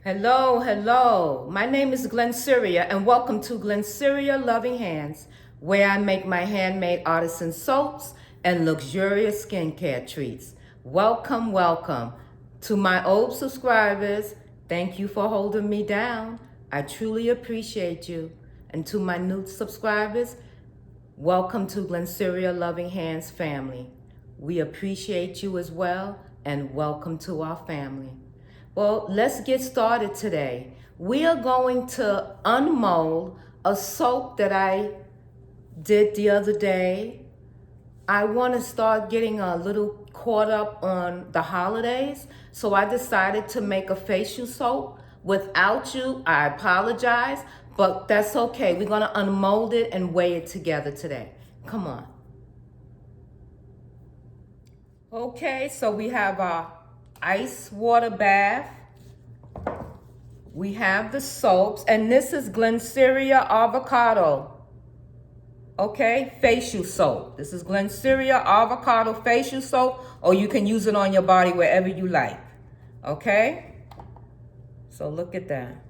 Hello, hello. My name is Glennceria and welcome to Glennceria Loving Hands, where I make my handmade artisan soaps and luxurious skincare treats. Welcome, welcome. To my old subscribers, thank you for holding me down. I truly appreciate you. And to my new subscribers, welcome to Glennceria Loving Hands family. We appreciate you as well and welcome to our family. Well, let's get started today. We are going to unmold a soap that I did the other day. I want to start getting a little caught up on the holidays, so I decided to make a facial soap. Without you, I apologize, but that's okay. We're going to unmold it and weigh it together today. Come on. Okay, so we have our ice water bath. We have the soaps, and this is Glennceria Avocado. Okay, facial soap. This is Glennceria Avocado facial soap, or you can use it on your body wherever you like. Okay? So look at that.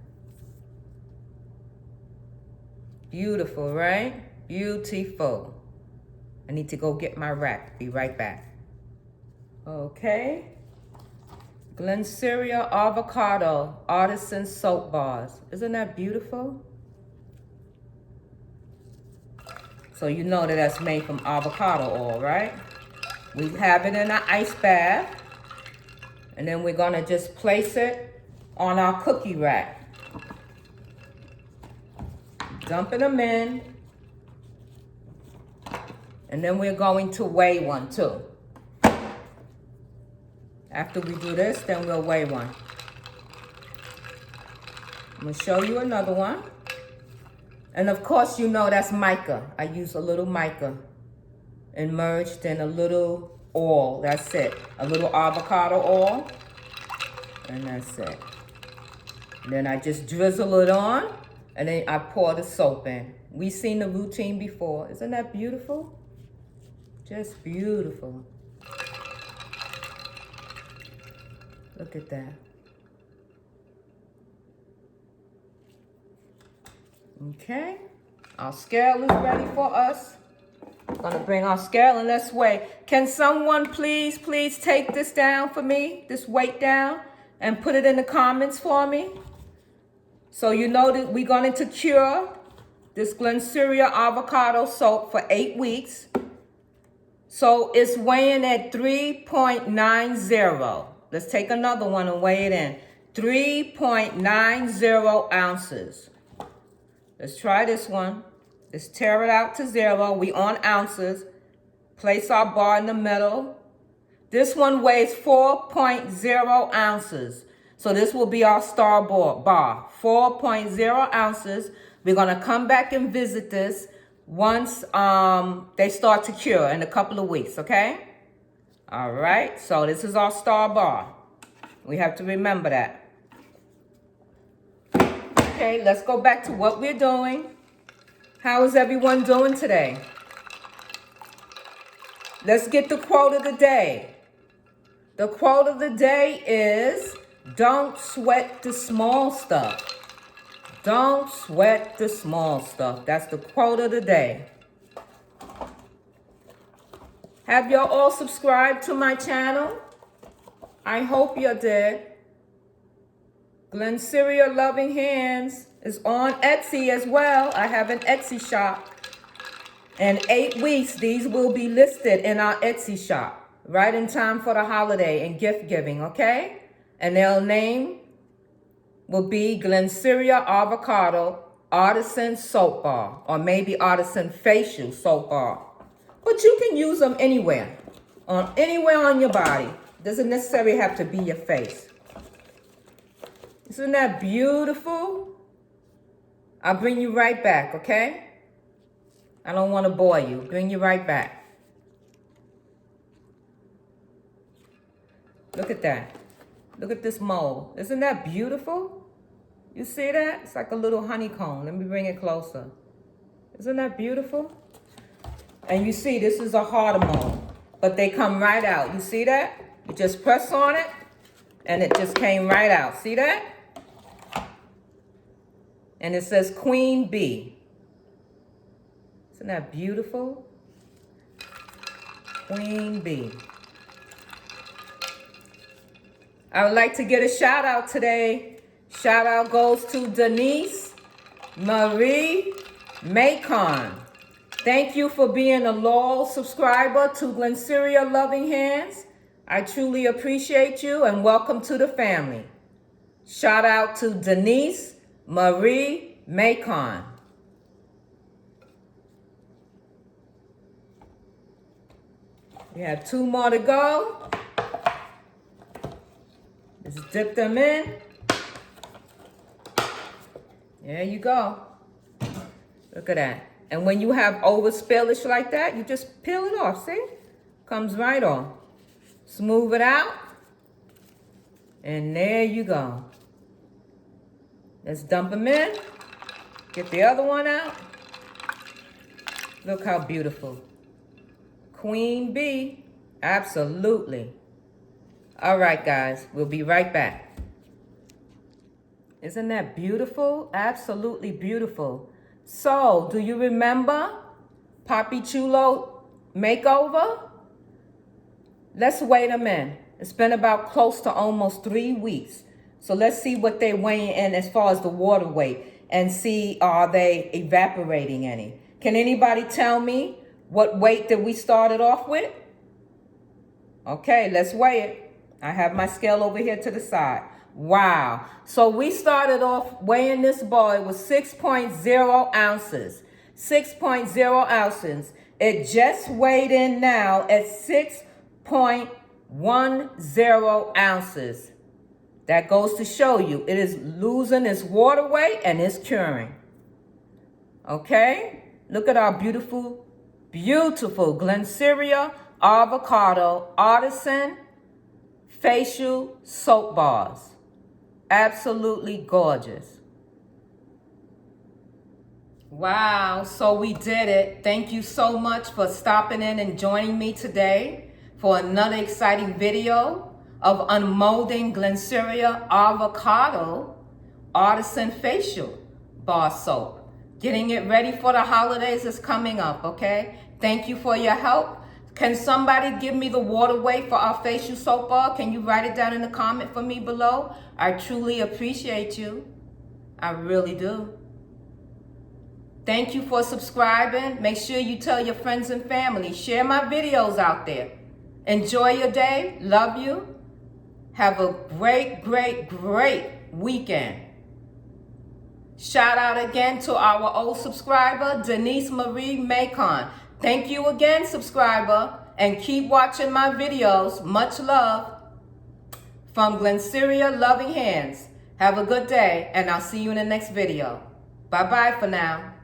Beautiful, right? Beautiful. I need to go get my rack. Be right back. Okay. Glennceria Avocado Artisan Soap Bars. Isn't that beautiful? So you know that that's made from avocado oil, right? We have it in an ice bath. And then we're gonna just place it on our cookie rack. Dumping them in. And then we're going to weigh one too. After we do this, then we'll weigh one. I'm gonna show you another one. And of course, you know that's mica. I use a little mica immersed in a little oil. That's it. A little avocado oil. And that's it. And then I just drizzle it on. And then I pour the soap in. We've seen the routine before. Isn't that beautiful? Just beautiful. Look at that. Okay. Our scale is ready for us. Gonna bring our scale and let's weigh. Can someone please take this down for me? This weight down and put it in the comments for me. So you know that we're going to cure this Glennceria avocado soap for 8 weeks. So it's weighing at 3.90. Let's take another one and weigh it in. 3.90 ounces. Let's try this one. Let's tear it out to 0. We on ounces. Place our bar in the middle. This one weighs 4.0 ounces. So this will be our star bar. 4.0 ounces. We're going to come back and visit this once they start to cure in a couple of weeks, okay? All right, so this is our star bar. We have to remember that. Okay, let's go back to what we're doing. How is everyone doing today? Let's get the quote of the day. The quote of the day is, don't sweat the small stuff. Don't sweat the small stuff. That's the quote of the day. Have y'all all subscribed to my channel? I hope you did. Glennceria Loving Hands is on Etsy as well. I have an Etsy shop. In 8 weeks, these will be listed in our Etsy shop. Right in time for the holiday and gift giving, okay? And their name will be Glennceria Avocado Artisan Soap Bar. Or maybe Artisan Facial Soap Bar. But you can use them anywhere on your body. Doesn't necessarily have to be your face. Isn't that beautiful? I'll bring you right back, okay? I don't want to bore you. Bring you right back. Look at that. Look at this mold. Isn't that beautiful? You see that? It's like a little honeycomb. Let me bring it closer. Isn't that beautiful? And you see, this is a harder mold, but they come right out. You see that? You just press on it, and it just came right out. See that? And it says Queen Bee. Isn't that beautiful? Queen Bee. I would like to get a shout out today. Shout out goes to Denise Marie Macon. Thank you for being a loyal subscriber to Glennceria Loving Hands. I truly appreciate you and welcome to the family. Shout out to Denise Marie Macon. We have 2 more to go. Just dip them in. There you go. Look at that. And when you have over spillage like that, you just peel it off, see? Comes right off. Smooth it out. And there you go. Let's dump them in. Get the other one out. Look how beautiful. Queen Bee. Absolutely. All right, guys. We'll be right back. Isn't that beautiful? Absolutely beautiful. So, do you remember Papi Chuto Makeover? Let's weigh them in. It's been about close to almost 3 weeks. So let's see what they're weighing in as far as the water weight and see are they evaporating any. Can anybody tell me what weight that we started off with? Okay, let's weigh it. I have my scale over here to the side. Wow. So we started off weighing this ball. It was 6.0 ounces. 6.0 ounces. It just weighed in now at 6.10 ounces. That goes to show you it is losing its water weight and it's curing. Okay? Look at our beautiful, beautiful Glennceria Avocado Artisan facial soap bars. Absolutely gorgeous. Wow, so we did it. Thank you so much for stopping in and joining me today for another exciting video of unmolding Glennceria Avocado Artisan facial bar soap. Getting it ready for the holidays is coming up, okay? Thank you for your help. Can somebody give me the water weight for our facial soap bar? Can you write it down in the comment for me below? I truly appreciate you. I really do. Thank you for subscribing. Make sure you tell your friends and family. Share my videos out there. Enjoy your day. Love you. Have a great, great, great weekend. Shout out again to our old subscriber, Denise Marie Macon. Thank you again, subscriber, and keep watching my videos. Much love from Glennceria Loving Hands. Have a good day, and I'll see you in the next video. Bye-bye for now.